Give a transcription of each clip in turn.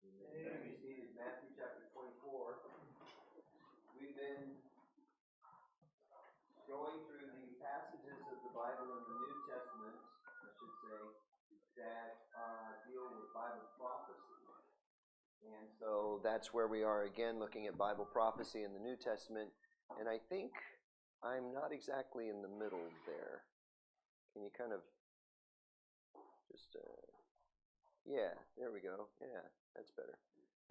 Amen. We see in Matthew chapter 24. We've been going through the passages of the Bible in the New Testament, I should say, that deal with Bible prophecy. And so that's where we are again, looking at Bible prophecy in the New Testament. And I think I'm not exactly in the middle there. Can you kind of just, yeah, there we go. Yeah, that's better.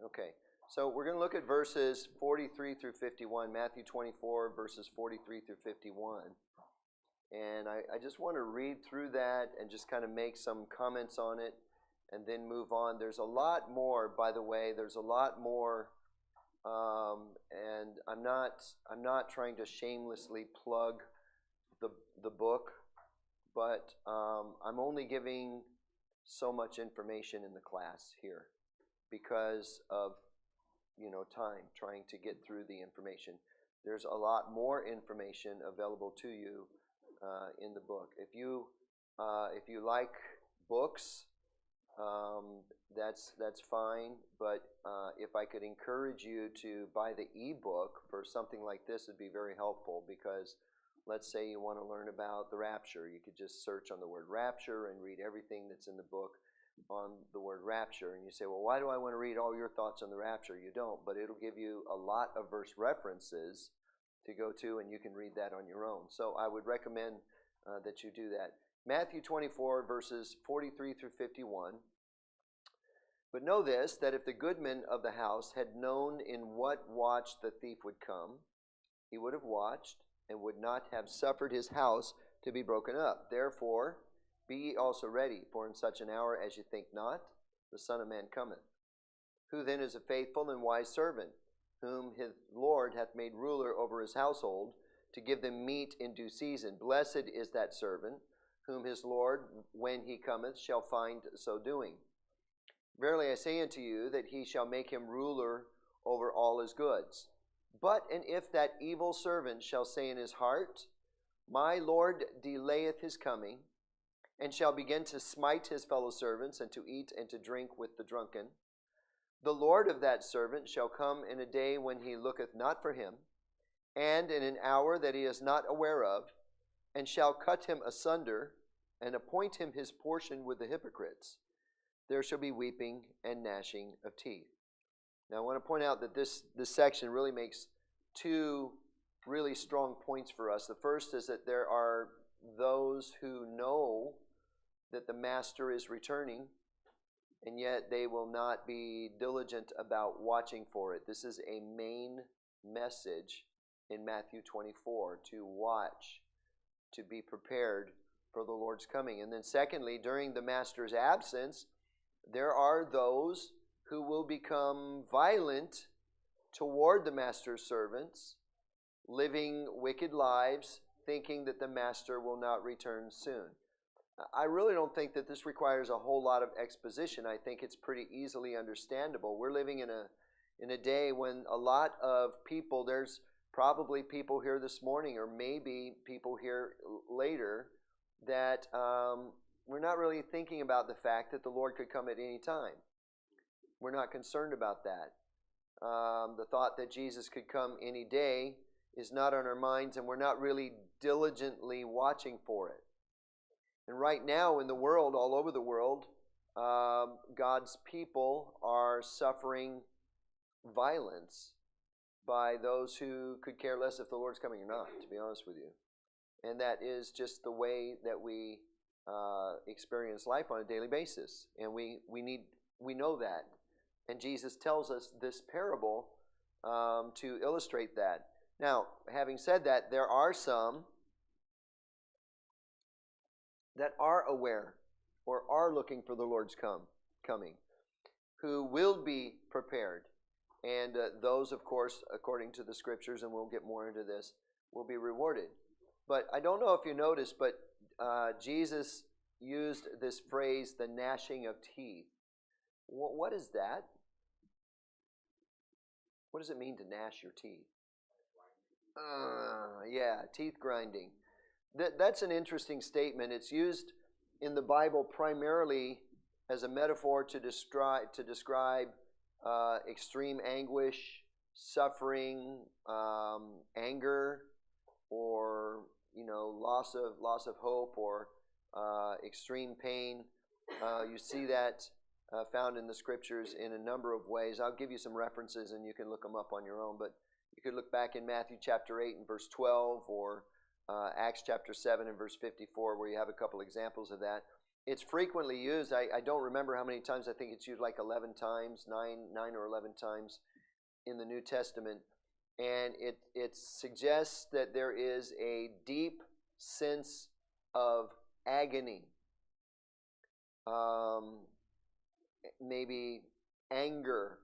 Okay, so we're going to look at verses 43 through 51, Matthew 24, verses 43 through 51. And I just want to read through that and just kind of make some comments on it and then move on. There's a lot more, by the way. There's a lot more, and I'm not trying to shamelessly plug the book, but I'm only giving so much information in the class here because of time trying to get through the information. There's a lot more information available to you in the book. If you like books, that's fine. But if I could encourage you to buy the ebook for something like this, it'd be very helpful. Because let's say you want to learn about the rapture, you could just search on the word rapture and read everything that's in the book on the word rapture. And you say, well, why do I want to read all your thoughts on the rapture? You don't, but it'll give you a lot of verse references to go to, and you can read that on your own. So I would recommend that you do that. Matthew 24, verses 43 through 51. But know this, that if the goodman of the house had known in what watch the thief would come, he would have watched and would not have suffered his house to be broken up. Therefore, be ye also ready, for in such an hour as ye think not, the Son of Man cometh. Who then is a faithful and wise servant, whom his Lord hath made ruler over his household, to give them meat in due season? Blessed is that servant, whom his Lord, when he cometh, shall find so doing. Verily I say unto you, that he shall make him ruler over all his goods. But and if that evil servant shall say in his heart, my Lord delayeth his coming, and shall begin to smite his fellow servants, and to eat and to drink with the drunken, the Lord of that servant shall come in a day when he looketh not for him, and in an hour that he is not aware of, and shall cut him asunder, and appoint him his portion with the hypocrites. There shall be weeping and gnashing of teeth. Now I want to point out that this section really makes two really strong points for us. The first is that there are those who know that the master is returning, and yet they will not be diligent about watching for it. This is a main message in Matthew 24, to watch, to be prepared for the Lord's coming. And then secondly, during the master's absence, there are those who will become violent toward the master's servants, living wicked lives, thinking that the master will not return soon. I really don't think that this requires a whole lot of exposition. I think it's pretty easily understandable. We're living in a day when a lot of people, there's probably people here this morning, or maybe people here later, that we're not really thinking about the fact that the Lord could come at any time. We're not concerned about that. The thought that Jesus could come any day is not on our minds, and we're not really diligently watching for it. And right now in the world, all over the world, God's people are suffering violence by those who could care less if the Lord's coming or not, to be honest with you. And that is just the way that we experience life on a daily basis. And we know that. And Jesus tells us this parable to illustrate that. Now, having said that, there are some that are aware or are looking for the Lord's coming, who will be prepared. And those, of course, according to the Scriptures, and we'll get more into this, will be rewarded. But I don't know if you noticed, but Jesus used this phrase, the gnashing of teeth. What is that? What does it mean to gnash your teeth? Yeah, teeth grinding. That's an interesting statement. It's used in the Bible primarily as a metaphor to describe extreme anguish, suffering, anger, or loss of hope, or extreme pain. You see that found in the scriptures in a number of ways. I'll give you some references, and you can look them up on your own. But you could look back in Matthew chapter 8 and verse 12, or Acts chapter 7 and verse 54, where you have a couple examples of that. It's frequently used. I don't remember how many times. I think it's used like 11 times, 9 or 11 times in the New Testament. And it suggests that there is a deep sense of agony, maybe anger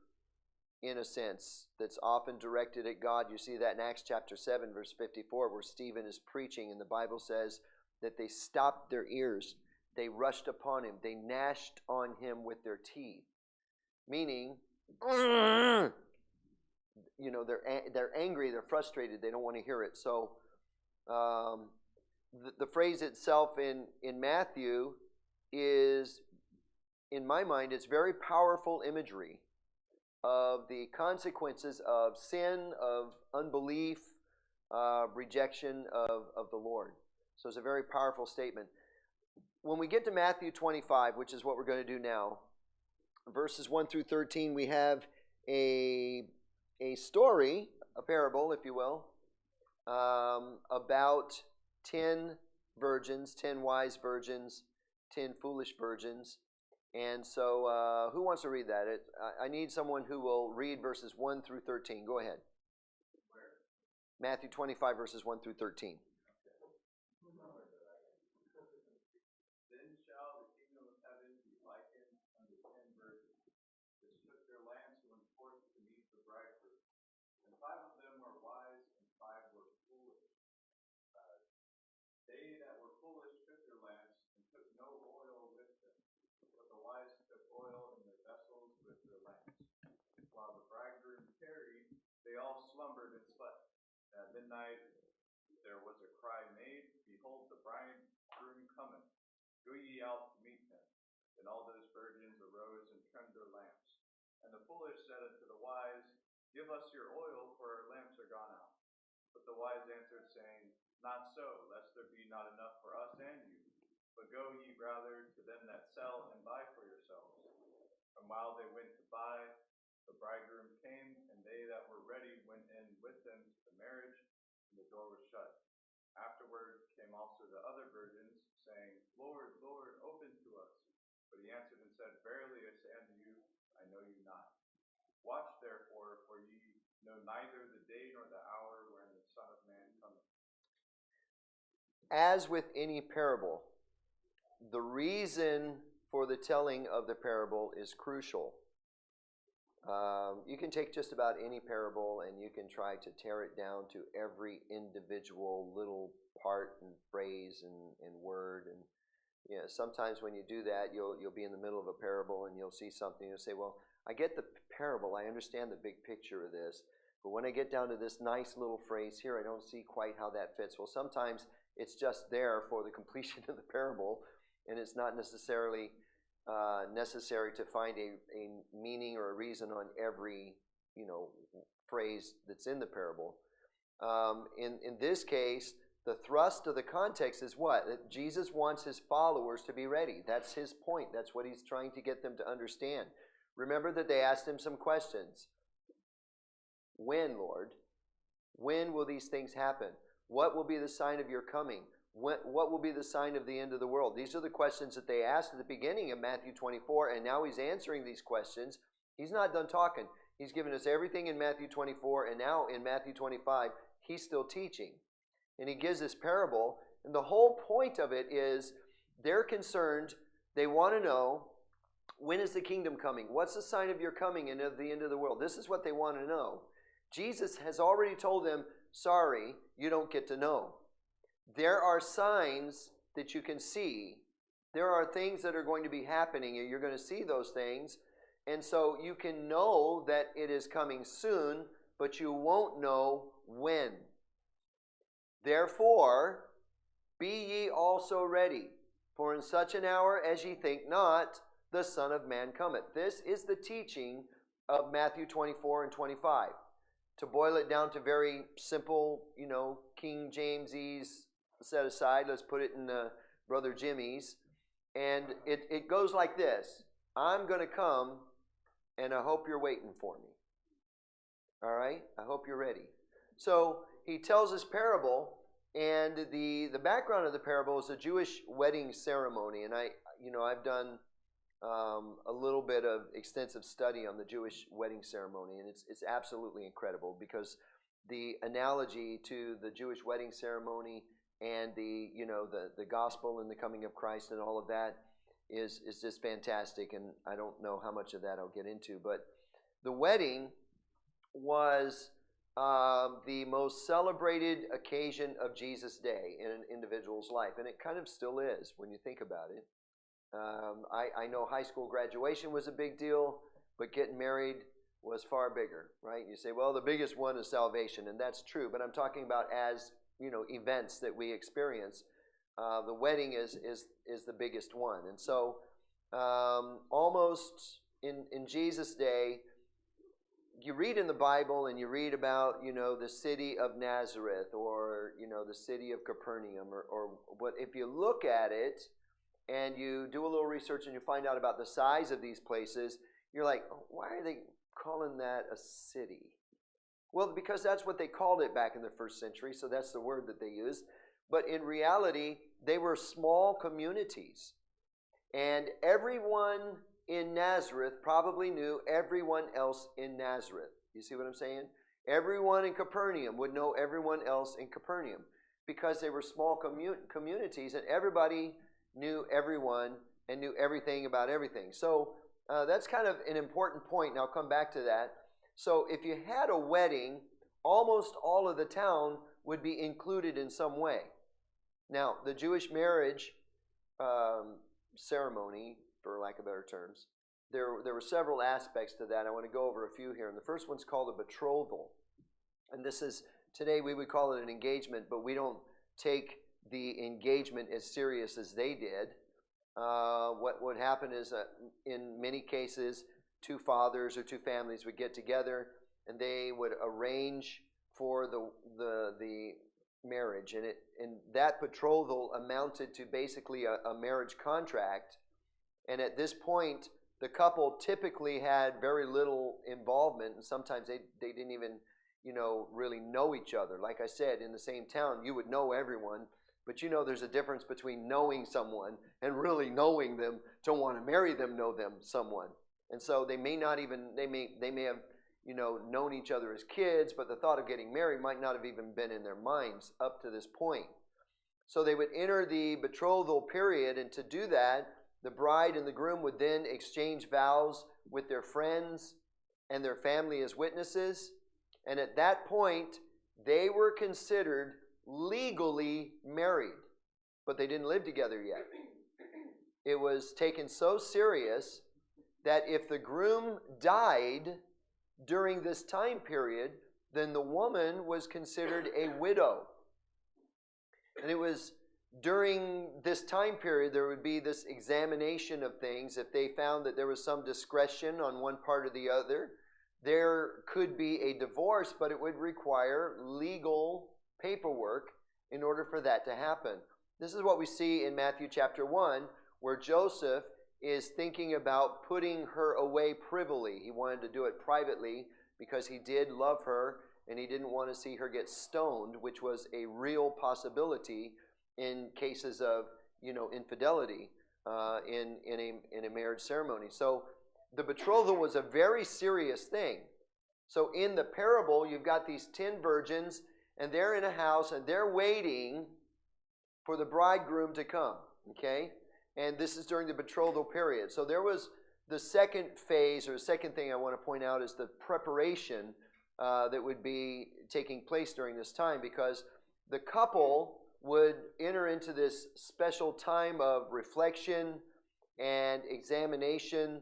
in a sense, that's often directed at God. You see that in Acts chapter 7, verse 54, where Stephen is preaching, and the Bible says that they stopped their ears. They rushed upon him. They gnashed on him with their teeth. Meaning, they're angry, they're frustrated, they don't want to hear it. So the phrase itself in Matthew is, in my mind, it's very powerful imagery of the consequences of sin, of unbelief, rejection of the Lord. So it's a very powerful statement. When we get to Matthew 25, which is what we're going to do now, verses 1 through 13, we have a story, a parable, if you will, about 10 virgins, 10 wise virgins, 10 foolish virgins. And so who wants to read that? I need someone who will read verses 1 through 13. Go ahead. Matthew 25, verses 1 through 13. Then shall the kingdom of heaven be likened unto 10 virgins, which took their lamps and went forth to meet the bridegroom. And 5 of them were wise, and 5 were foolish. They that were foolish took their lamps, and took no oil with them. But the wise took oil in their vessels with their lamps. While the bridegroom tarried, they all slumbered and slept. At midnight there was a cry made, Behold, the bridegroom cometh. Go ye out to meet him. Then all those virgins arose and trimmed their lamps. And the foolish said unto the wise, Give us your oil, for our lamps are gone out. But the wise answered, saying, Not so, lest there be not enough for us and you. But go ye rather to them that sell, and buy for yourselves. And while they went to buy, the bridegroom came, and they that were ready went in with him to the marriage, and the door was shut. Afterward came also the other virgins, saying, Lord, Lord, open to us. But he answered and said, Verily I say unto you, I know you not. Watch therefore, for ye know neither the day nor the hour wherein the Son of Man cometh. As with any parable, the reason for the telling of the parable is crucial. You can take just about any parable and you can try to tear it down to every individual little part and phrase and word. And sometimes when you do that, you'll be in the middle of a parable and you'll see something and you'll say, well, I get the parable, I understand the big picture of this, but when I get down to this nice little phrase here, I don't see quite how that fits. Well, sometimes it's just there for the completion of the parable, and it's not necessarily necessary to find a meaning or a reason on every phrase that's in the parable. In this case, the thrust of the context is what? That Jesus wants his followers to be ready. That's his point. That's what he's trying to get them to understand. Remember that they asked him some questions. When, Lord? When will these things happen? What will be the sign of your coming? What will be the sign of the end of the world? These are the questions that they asked at the beginning of Matthew 24, and now he's answering these questions. He's not done talking. He's given us everything in Matthew 24, and now in Matthew 25, he's still teaching. And he gives this parable, and the whole point of it is they're concerned, they want to know, when is the kingdom coming? What's the sign of your coming and of the end of the world? This is what they want to know. Jesus has already told them sorry, you don't get to know. There are signs that you can see. There are things that are going to be happening, and you're going to see those things. And so you can know that it is coming soon, but you won't know when. Therefore, be ye also ready, for in such an hour as ye think not, the Son of Man cometh. This is the teaching of Matthew 24 and 25. To boil it down to very simple, King Jamesese set aside, let's put it in Brother Jimmy's. And it goes like this. I'm going to come, and I hope you're waiting for me. All right? I hope you're ready. So he tells this parable, and the background of the parable is a Jewish wedding ceremony. And I've done a little bit of extensive study on the Jewish wedding ceremony, and it's absolutely incredible, because the analogy to the Jewish wedding ceremony and the gospel and the coming of Christ and all of that is just fantastic. And I don't know how much of that I'll get into, but the wedding was the most celebrated occasion of Jesus' day in an individual's life, and it kind of still is when you think about it. I know high school graduation was a big deal, but getting married was far bigger, right? You say, well, the biggest one is salvation, and that's true, but I'm talking about as events that we experience. The wedding is the biggest one. And so almost in Jesus' day, you read in the Bible and you read about the city of Nazareth, or the city of Capernaum, or what. If you look at it and you do a little research and you find out about the size of these places, you're like, oh, why are they calling that a city? Well, because that's what they called it back in the first century, so that's the word that they used. But in reality, they were small communities. And everyone in Nazareth probably knew everyone else in Nazareth. You see what I'm saying? Everyone in Capernaum would know everyone else in Capernaum, because they were small communities, and everybody knew everyone and knew everything about everything. So that's kind of an important point, and I'll come back to that. So if you had a wedding, almost all of the town would be included in some way. Now, the Jewish marriage ceremony, for lack of better terms, there were several aspects to that. I want to go over a few here. And the first one's called a betrothal. And this is, today we would call it an engagement, but we don't take the engagement as serious as they did. What would happen is, in many cases, two fathers or two families would get together, and they would arrange for the marriage, and that betrothal amounted to basically a marriage contract. And at this point, the couple typically had very little involvement, and sometimes they didn't even really know each other. Like I said, in the same town, you would know everyone, but there's a difference between knowing someone and really knowing them, to want to marry them, know them, someone. And so they may not even, they may have, known each other as kids, but the thought of getting married might not have even been in their minds up to this point. So they would enter the betrothal period, and to do that, the bride and the groom would then exchange vows with their friends and their family as witnesses. And at that point, they were considered legally married, but they didn't live together yet. It was taken so serious that if the groom died during this time period, then the woman was considered a widow. And it was during this time period there would be this examination of things. If they found that there was some discretion on one part or the other, there could be a divorce, but it would require legal paperwork in order for that to happen. This is what we see in Matthew chapter 1, where Joseph is thinking about putting her away privily. He wanted to do it privately because he did love her, and he didn't want to see her get stoned, which was a real possibility in cases of infidelity in a marriage ceremony. So the betrothal was a very serious thing. So in the parable, you've got these 10 virgins, and they're in a house, and they're waiting for the bridegroom to come, okay? And this is during the betrothal period. So there was the second phase, or the second thing I want to point out, is the preparation that would be taking place during this time, because the couple would enter into this special time of reflection and examination.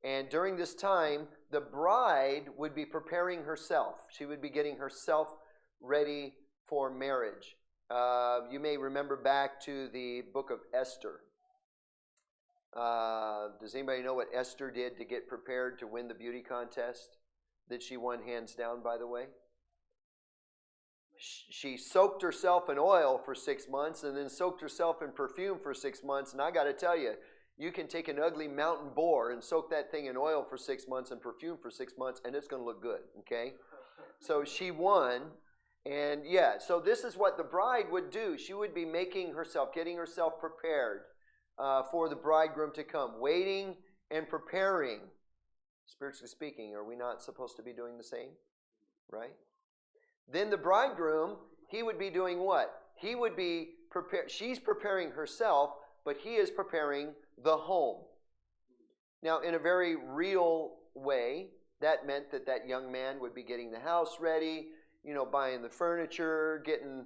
And during this time, the bride would be preparing herself. She would be getting herself ready for marriage. You may remember back to the book of Esther. Does anybody know what Esther did to get prepared to win the beauty contest that she won hands down, by the way? She soaked herself in oil for 6 months and then soaked herself in perfume for 6 months. And I got to tell you, you can take an ugly mountain boar and soak that thing in oil for 6 months and perfume for 6 months, and it's going to look good, okay? So she won. And yeah, so this is what the bride would do. She would be making herself, getting herself prepared for the bridegroom to come, waiting and preparing. Spiritually speaking, are we not supposed to be doing the same? Right? Then the bridegroom, he would be doing what? He would be she's preparing herself, but he is preparing the home. Now, in a very real way, that meant that that young man would be getting the house ready, buying the furniture, getting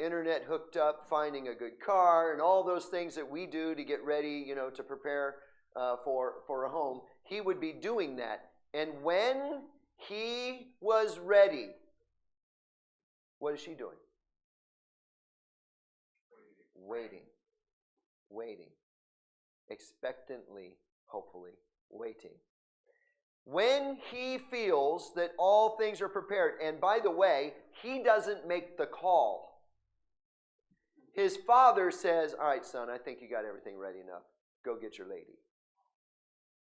internet hooked up, finding a good car, and all those things that we do to get ready, to prepare for a home. He would be doing that. And when he was ready, what is she doing? Waiting. Expectantly, hopefully, waiting. When he feels that all things are prepared, and by the way, he doesn't make the call. His father says, all right, son, I think you got everything ready enough. Go get your lady.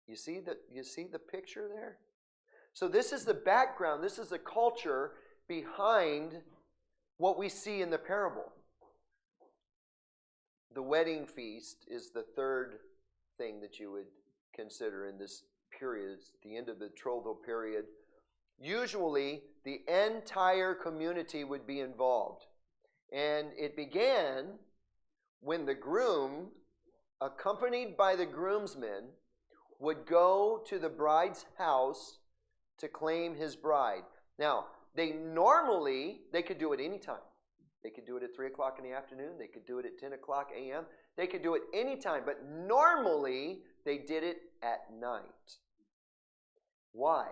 You see the picture there? So this is the background. This is the culture behind what we see in the parable. The wedding feast is the third thing that you would consider in this period. It's the end of the betrothal period. Usually, the entire community would be involved. And it began when the groom, accompanied by the groomsmen, would go to the bride's house to claim his bride. Now, they could do it anytime. They could do it at 3 o'clock in the afternoon. They could do it at 10 o'clock a.m. They could do it anytime, but normally they did it at night. Why?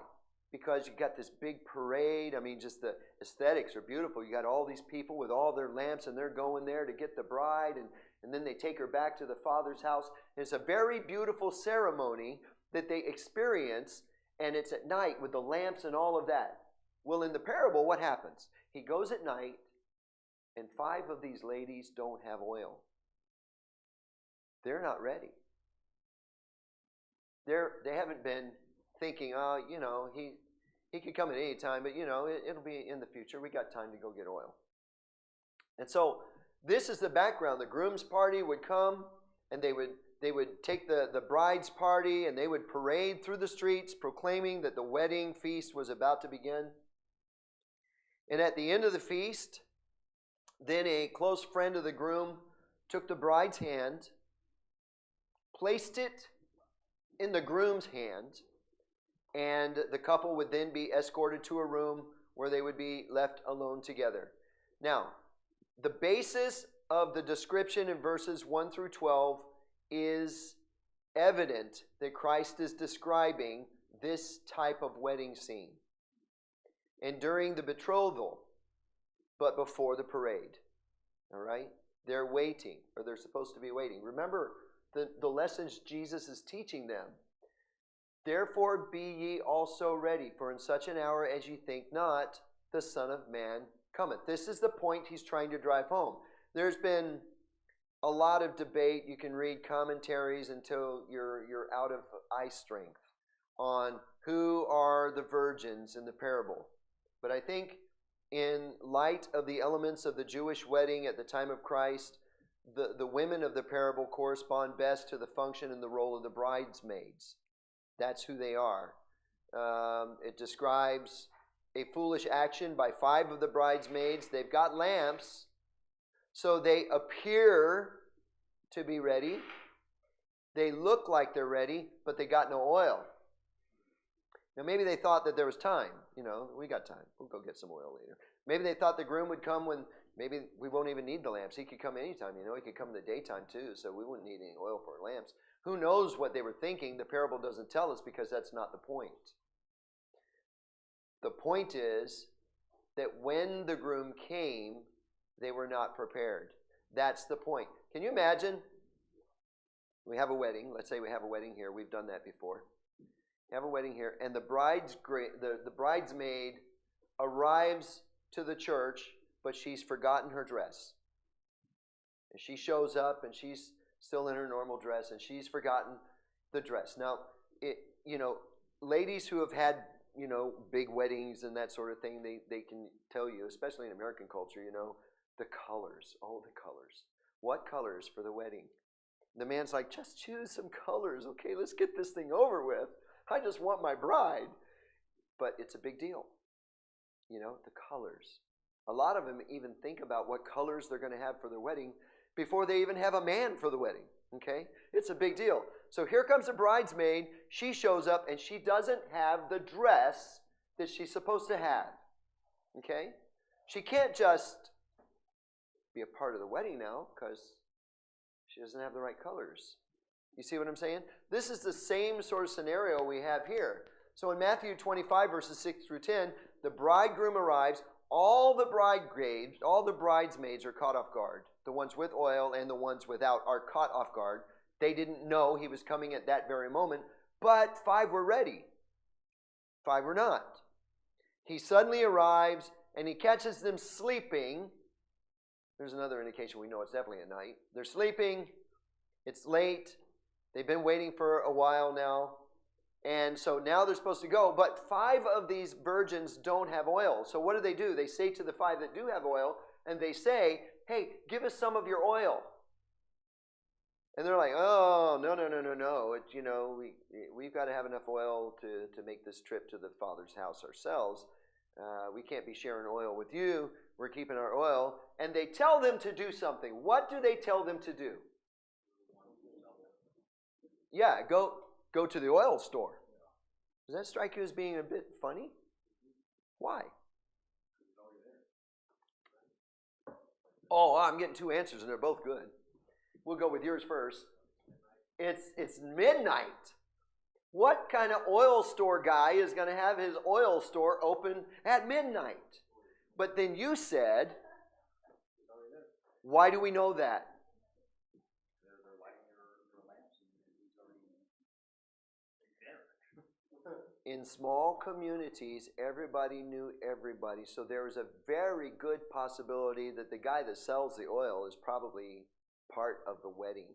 Because you got this big parade. I mean, just the aesthetics are beautiful. You got all these people with all their lamps, and they're going there to get the bride, and then they take her back to the father's house. It's a very beautiful ceremony that they experience, and it's at night with the lamps and all of that. Well, in the parable, what happens? He goes at night, and 5 of these ladies don't have oil. They're not ready. They haven't been thinking, he could come at any time, but it'll be in the future. We got time to go get oil. And so this is the background. The groom's party would come, and they would take the bride's party, and they would parade through the streets proclaiming that the wedding feast was about to begin. And at the end of the feast, then a close friend of the groom took the bride's hand, placed it in the groom's hand, and the couple would then be escorted to a room where they would be left alone together. Now, the basis of the description in verses 1 through 12 is evident that Christ is describing this type of wedding scene. And during the betrothal, but before the parade. All right? They're waiting, or they're supposed to be waiting. Remember the lessons Jesus is teaching them. Therefore be ye also ready, for in such an hour as ye think not, the Son of Man cometh. This is the point he's trying to drive home. There's been a lot of debate. You can read commentaries until you're out of eye strength on who are the virgins in the parable. But I think in light of the elements of the Jewish wedding at the time of Christ, the women of the parable correspond best to the function and the role of the bridesmaids. That's who they are. It describes a foolish action by 5 of the bridesmaids. They've got lamps, so they appear to be ready. They look like they're ready, but they got no oil. Now, maybe they thought that there was time. We got time. We'll go get some oil later. Maybe they thought the groom would come when maybe we won't even need the lamps. He could come anytime. He could come in the daytime too, so we wouldn't need any oil for our lamps. Who knows what they were thinking? The parable doesn't tell us because that's not the point. The point is that when the groom came, they were not prepared. That's the point. Can you imagine? We have a wedding. Let's say we have a wedding here. We've done that before. We have a wedding here, and the bridesmaid arrives to the church, but she's forgotten her dress. And she shows up, and she's still in her normal dress, and she's forgotten the dress. Now, ladies who have had, big weddings and that sort of thing, they can tell you, especially in American culture, the colors, all the colors. What colors for the wedding? The man's like, just choose some colors, okay? Let's get this thing over with. I just want my bride. But it's a big deal. The colors. A lot of them even think about what colors they're going to have for their wedding before they even have a man for the wedding, okay? It's a big deal. So here comes the bridesmaid. She shows up, and she doesn't have the dress that she's supposed to have, okay? She can't just be a part of the wedding now because she doesn't have the right colors. You see what I'm saying? This is the same sort of scenario we have here. So in Matthew 25, verses 6 through 10, the bridegroom arrives. All the bridesmaids are caught off guard. The ones with oil and the ones without are caught off guard. They didn't know he was coming at that very moment, but 5 were ready. 5 were not. He suddenly arrives, and he catches them sleeping. There's another indication we know it's definitely at night. They're sleeping. It's late. They've been waiting for a while now. And so now they're supposed to go. But 5 of these virgins don't have oil. So what do? They say to the 5 that do have oil, and they say, hey, give us some of your oil. And they're like, oh, no. We've got to have enough oil to make this trip to the Father's house ourselves. We can't be sharing oil with you. We're keeping our oil. And they tell them to do something. What do they tell them to do? Yeah, go to the oil store. Does that strike you as being a bit funny? Why? Oh, I'm getting 2 answers, and they're both good. We'll go with yours first. It's midnight. What kind of oil store guy is going to have his oil store open at midnight? But then you said, why do we know that? In small communities, everybody knew everybody. So there is a very good possibility that the guy that sells the oil is probably part of the wedding.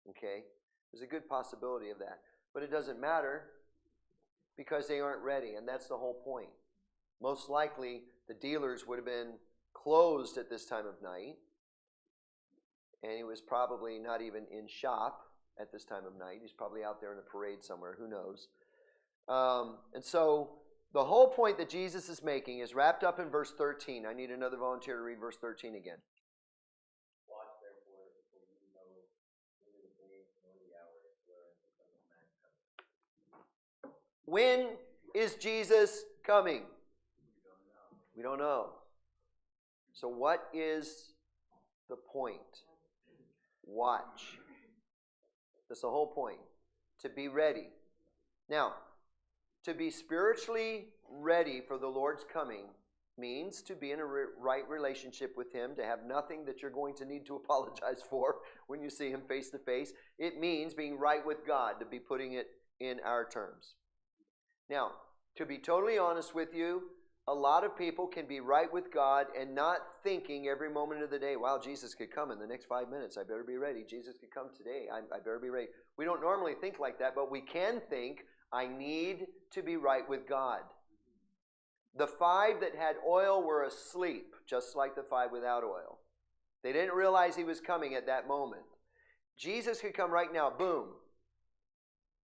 Okay? There's a good possibility of that. But it doesn't matter because they aren't ready, and that's the whole point. Most likely, the dealers would have been closed at this time of night, and he was probably not even in shop at this time of night. He's probably out there in a parade somewhere. Who knows? And so the whole point that Jesus is making is wrapped up in verse 13. I need another volunteer to read verse 13 again. Watch therefore, for you know neither the day nor the hour wherein the Son of Man cometh. When is Jesus coming? We don't know. So what is the point? Watch. That's the whole point. To be ready. Now, to be spiritually ready for the Lord's coming means to be in a right relationship with Him, to have nothing that you're going to need to apologize for when you see Him face to face. It means being right with God, to be putting it in our terms. Now, to be totally honest with you, a lot of people can be right with God and not thinking every moment of the day, wow, Jesus could come in the next 5 minutes. I better be ready. Jesus could come today. I better be ready. We don't normally think like that, but we can think, I need to be right with God. The 5 that had oil were asleep, just like the 5 without oil. They didn't realize He was coming at that moment. Jesus could come right now, boom.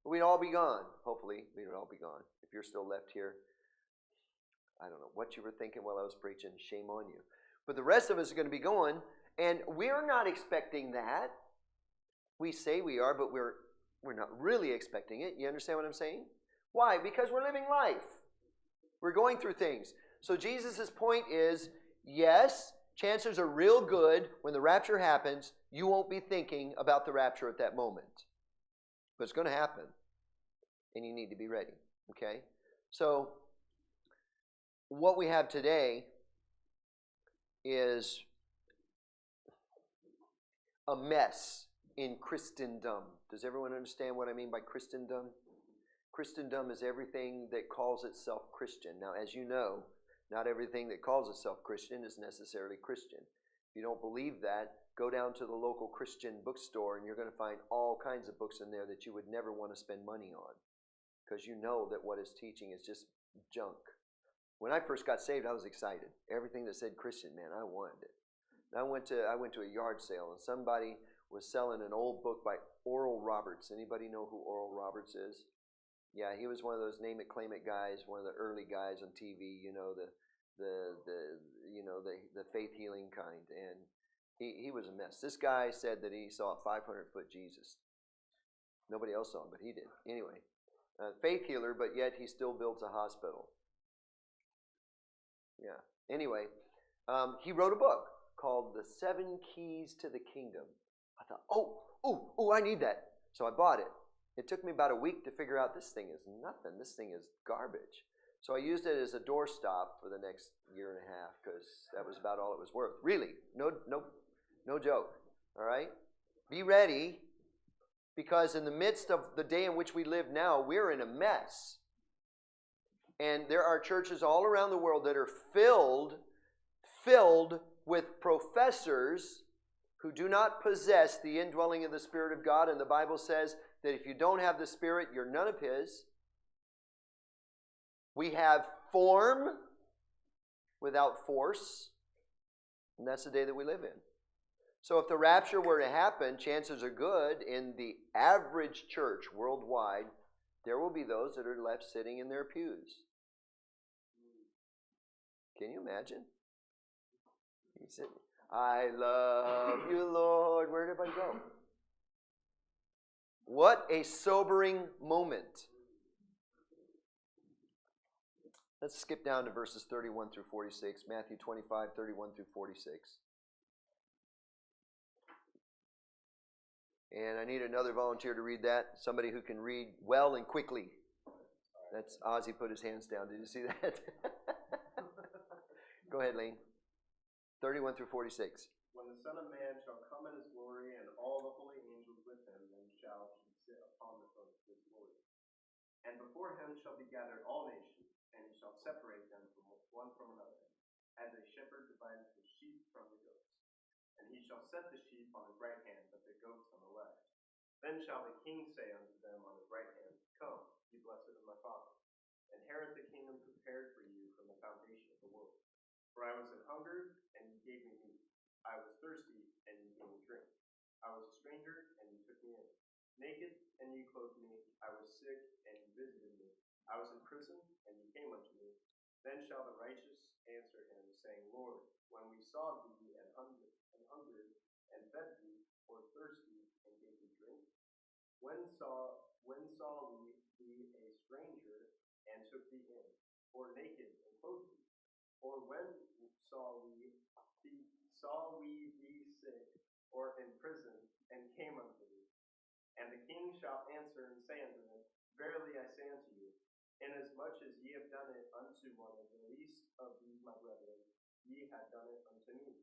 We'd all be gone. Hopefully, we would all be gone. If you're still left here, I don't know what you were thinking while I was preaching. Shame on you. But the rest of us are going to be going, and we're not expecting that. We say we are, but we're not really expecting it. You understand what I'm saying? Why? Because we're living life. We're going through things. So Jesus' point is, yes, chances are real good when the rapture happens, you won't be thinking about the rapture at that moment. But it's going to happen. And you need to be ready. Okay? So, what we have today is a mess in Christendom. Does everyone understand what I mean by Christendom? Christendom is everything that calls itself Christian. Now, as you know, not everything that calls itself Christian is necessarily Christian. If you don't believe that, go down to the local Christian bookstore and you're going to find all kinds of books in there that you would never want to spend money on, because you know that what it's teaching is just junk. When I first got saved, I was excited. Everything that said Christian, man, I wanted it. And I went to a yard sale, and somebody was selling an old book by Oral Roberts. Anybody know who Oral Roberts is? Yeah, he was one of those name it, claim it guys, one of the early guys on TV, the faith healing kind. And he was a mess. This guy said that he saw a 500-foot Jesus. Nobody else saw him, but he did. Anyway, faith healer, but yet he still builds a hospital. Yeah. Anyway, he wrote a book called The 7 Keys to the Kingdom. I thought, I need that. So I bought it. It took me about a week to figure out this thing is nothing. This thing is garbage. So I used it as a doorstop for the next year and a half because that was about all it was worth. Really, no joke. All right? Be ready, because in the midst of the day in which we live now, we're in a mess. And there are churches all around the world that are filled with professors who do not possess the indwelling of the Spirit of God. And the Bible says that if you don't have the Spirit, you're none of His. We have form without force. And that's the day that we live in. So if the rapture were to happen, chances are good in the average church worldwide, there will be those that are left sitting in their pews. Can you imagine? He said, I love you, Lord. Where did everybody go? What a sobering moment. Let's skip down to verses 31 through 46. Matthew 25, 31 through 46. And I need another volunteer to read that. Somebody who can read well and quickly. That's Ozzy put his hands down. Did you see that? Go ahead, Lane. 31 through 46. When the Son of Man shall come in his glory, and all the holy angels with him, then shall he sit upon the throne of his glory. And before him shall be gathered all nations, and he shall separate them one from another, as a shepherd divideth his sheep from the goats. And he shall set the sheep on his right hand, but the goats on the left. Then shall the king say unto them on his right hand, Come, ye blessed of my Father, inherit the kingdom prepared for you from the foundation of the world. For I was an hungered, and ye gave me meat. I was thirsty, and ye gave me drink. I was a stranger, and ye took me in. Naked, and ye clothed me. I was sick, and ye visited me. I was in prison, and ye came unto me. Then shall the righteous answer him, saying, Lord, when we saw thee and hungered, and fed thee, or thirsty, and gave thee drink? When saw we thee a stranger, and took thee in, or naked, and clothed thee? Or when saw we thee sick, or in prison, and came unto thee? And the king shall answer and say unto them, Verily I say unto you, inasmuch as ye have done it unto one of the least of these my brethren, ye have done it unto me.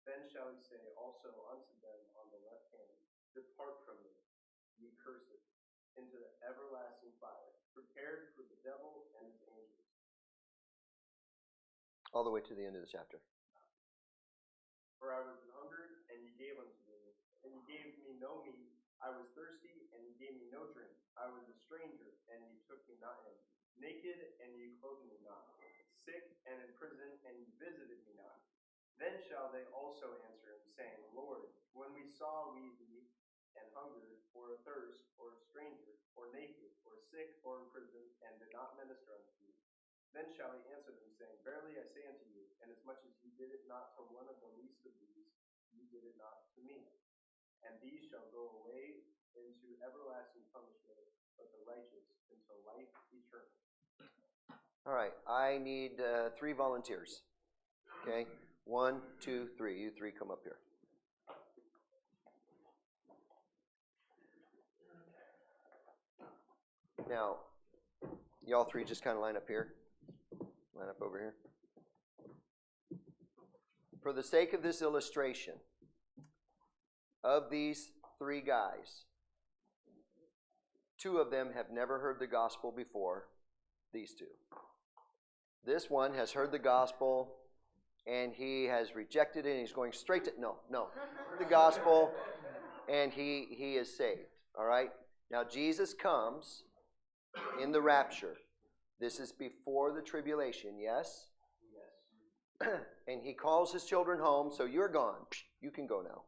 Then shall he say also unto them on the left hand, Depart from me, ye cursed, into the everlasting fire, prepared for the devil and his angels. All the way to the end of the chapter. For I was hungered, and ye gave unto me, and ye gave me no meat. I was thirsty, and ye gave me no drink. I was a stranger, and ye took me not in. Naked, and ye clothed me not. Sick, and in prison, and ye visited me not. Then shall they also answer him, saying, Lord, when we saw we thee, and hungered, or athirst, or a stranger, or naked, or sick, or in prison, and did not minister unto thee? Then shall he answer them, saying, Verily I say unto you, inasmuch as ye did it not to one of the least of these, ye did it not to me. And these shall go away into everlasting punishment, but the righteous until life eternal. All right, I need 3 volunteers. Okay, 1, 2, 3. You 3 come up here. Now, y'all 3 just kind of line up here. Line up over here. For the sake of this illustration, of these 3 guys, 2 of them have never heard the gospel before. These 2. This one has heard the gospel, and he has rejected it, and he's going straight to, the gospel, and he is saved. All right? Now, Jesus comes in the rapture. This is before the tribulation, yes? Yes. And he calls his children home, so you're gone. You can go now.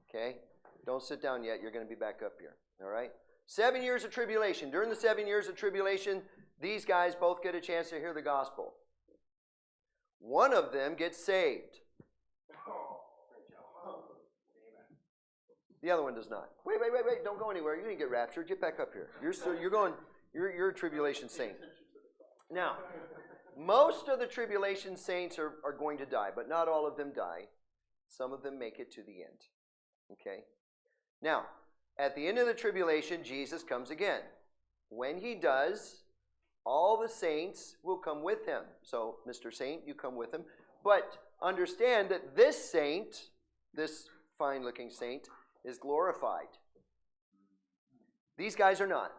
Okay? Don't sit down yet. You're going to be back up here. All right? 7 years of tribulation. During the 7 years of tribulation, these guys both get a chance to hear the gospel. One of them gets saved. The other one does not. Wait. Don't go anywhere. You didn't get raptured. Get back up here. You're a tribulation saint. Now, most of the tribulation saints are going to die, but not all of them die. Some of them make it to the end. Okay? Now, at the end of the tribulation, Jesus comes again. When he does, all the saints will come with him. So, Mr. Saint, you come with him. But understand that this saint, this fine-looking saint, is glorified. These guys are not.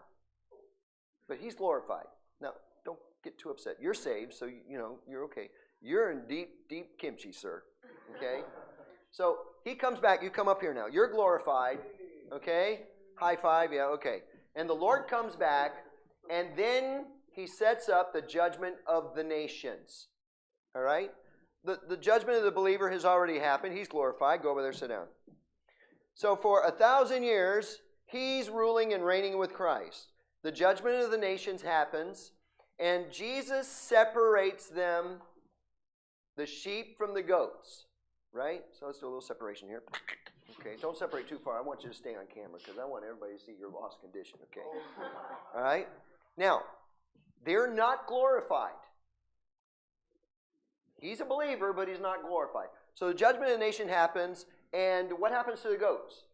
But he's glorified. Now, don't get too upset. You're saved, so you're okay. You're in deep, deep kimchi, sir. Okay? So he comes back. You come up here now. You're glorified. Okay? High five. Yeah, okay. And the Lord comes back, and then he sets up the judgment of the nations. All right? The judgment of the believer has already happened. He's glorified. Go over there, sit down. So for 1,000 years, he's ruling and reigning with Christ. The judgment of the nations happens, and Jesus separates them, the sheep from the goats. Right? So let's do a little separation here. Okay, don't separate too far. I want you to stay on camera because I want everybody to see your lost condition, okay? All right? Now, they're not glorified. He's a believer, but he's not glorified. So the judgment of the nation happens, and what happens to the goats?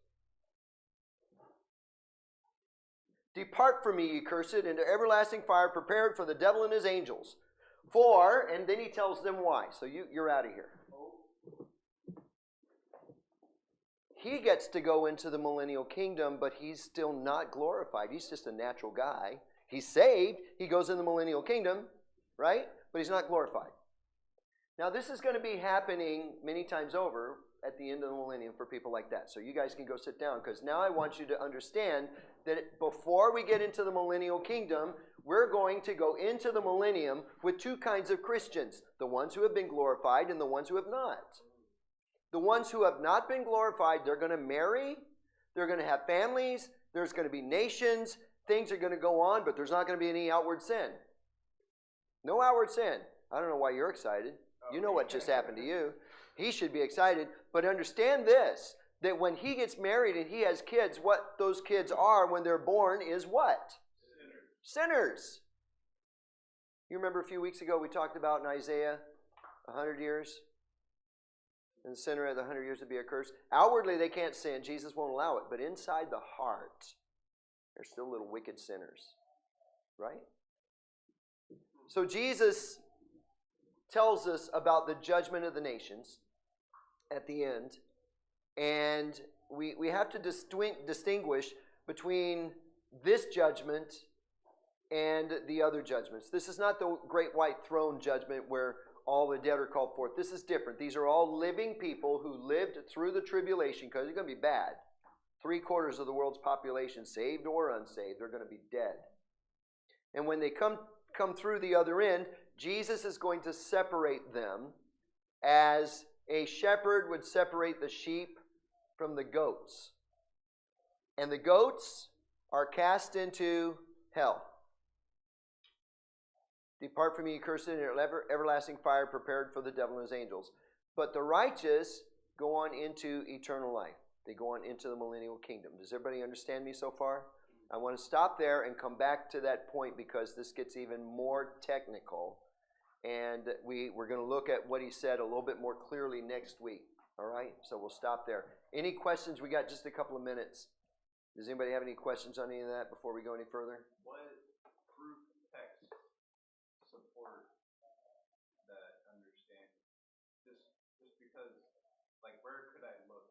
Depart from me, ye cursed, into everlasting fire prepared for the devil and his angels. And then he tells them why. So you're out of here. He gets to go into the millennial kingdom, but he's still not glorified. He's just a natural guy. He's saved. He goes in the millennial kingdom, right? But he's not glorified. Now, this is going to be happening many times over at the end of the millennium for people like that. So you guys can go sit down, because now I want you to understand that before we get into the millennial kingdom, we're going to go into the millennium with 2 kinds of Christians, the ones who have been glorified and the ones who have not. The ones who have not been glorified, they're going to marry, they're going to have families, there's going to be nations, things are going to go on, but there's not going to be any outward sin. No outward sin. I don't know why you're excited. You know what just happened to you. He should be excited, but understand this, that when he gets married and he has kids, what those kids are when they're born is what? Sinners. You remember a few weeks ago we talked about in Isaiah, 100 years? And the sinner at the 100 years would be accursed. Outwardly, they can't sin. Jesus won't allow it. But inside the heart, they're still little wicked sinners. Right? So Jesus tells us about the judgment of the nations at the end. And we have to distinguish between this judgment and the other judgments. This is not the great white throne judgment where all the dead are called forth. This is different. These are all living people who lived through the tribulation, because it's going to be bad. 3/4 of the world's population, saved or unsaved, they're going to be dead. And when they come through the other end, Jesus is going to separate them as a shepherd would separate the sheep from the goats. And the goats are cast into hell. Depart from me, ye cursed, into everlasting fire prepared for the devil and his angels. But the righteous go on into eternal life. They go on into the millennial kingdom. Does everybody understand me so far? I want to stop there and come back to that point because this gets even more technical. And we're going to look at what he said a little bit more clearly next week. All right? So we'll stop there. Any questions? We got just a couple of minutes. Does anybody have any questions on any of that before we go any further? What proof texts support that understanding? Just because, like, where could I look?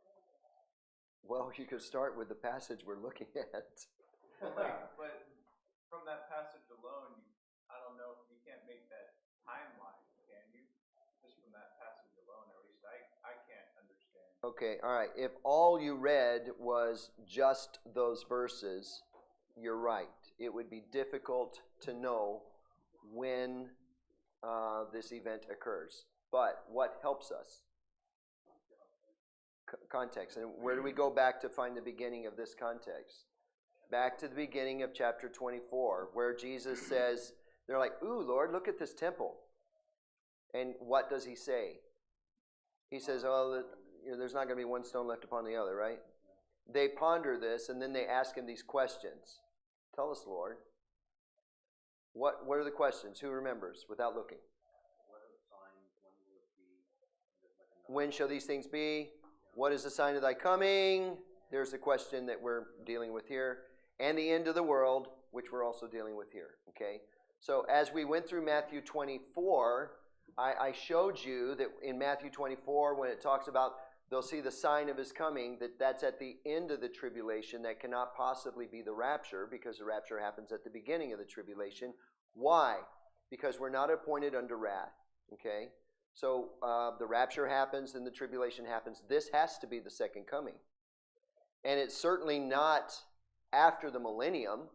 Well, you could start with the passage we're looking at. But from that passage alone, I don't know, you can't make that timeline, can you? Just from that passage alone, at least I can't understand. Okay, all right. If all you read was just those verses, you're right. It would be difficult to know when this event occurs. But what helps us? Context. And where do we go back to find the beginning of this context? Back to the beginning of chapter 24, where Jesus says, they're like, ooh, Lord, look at this temple. And what does he say? He says, oh, there's not going to be one stone left upon the other, right? They ponder this, and then they ask him these questions. Tell us, Lord. What are the questions? Who remembers without looking? What are the signs? When will it be? When shall these things be? What is the sign of thy coming? There's the question that we're dealing with here. And the end of the world, which we're also dealing with here. Okay? So as we went through Matthew 24, I showed you that in Matthew 24, when it talks about they'll see the sign of his coming, that's at the end of the tribulation. That cannot possibly be the rapture, because the rapture happens at the beginning of the tribulation. Why? Because we're not appointed unto wrath. Okay? So the rapture happens and the tribulation happens. This has to be the second coming. And it's certainly not after the millennium.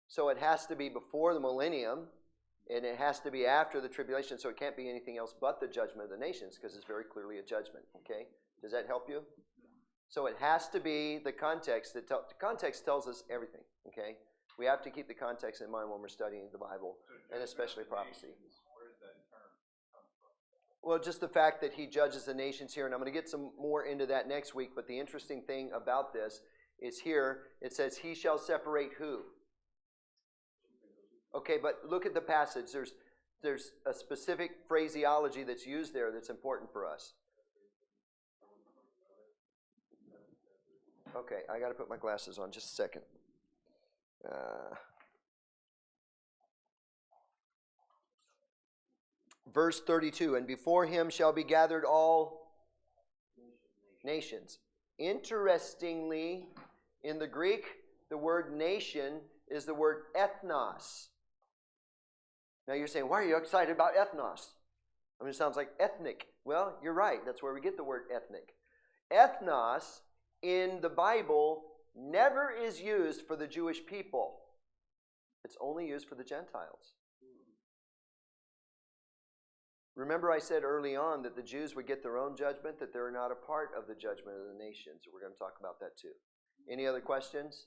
So it has to be before the millennium. And it has to be after the tribulation. So it can't be anything else but the judgment of the nations, because it's very clearly a judgment. Okay? Does that help you? So it has to be the context. The context tells us everything. Okay? We have to keep the context in mind when we're studying the Bible, and especially prophecy. Where does that term come from? Well, just the fact that he judges the nations here, and I'm going to get some more into that next week, but the interesting thing about this is here, it says, he shall separate who? Okay, but look at the passage. There's a specific phraseology that's used there that's important for us. Okay, I got to put my glasses on just a second. Verse 32, and before him shall be gathered all nations. Interestingly, in the Greek, the word nation is the word ethnos. Now you're saying, why are you excited about ethnos? I mean, it sounds like ethnic. Well, you're right. That's where we get the word ethnic. Ethnos in the Bible never is used for the Jewish people. It's only used for the Gentiles. Remember I said early on that the Jews would get their own judgment, that they're not a part of the judgment of the nations. We're going to talk about that too. Any other questions?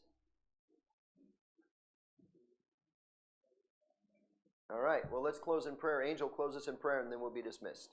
All right, well, let's close in prayer. Angel, close us in prayer, and then we'll be dismissed.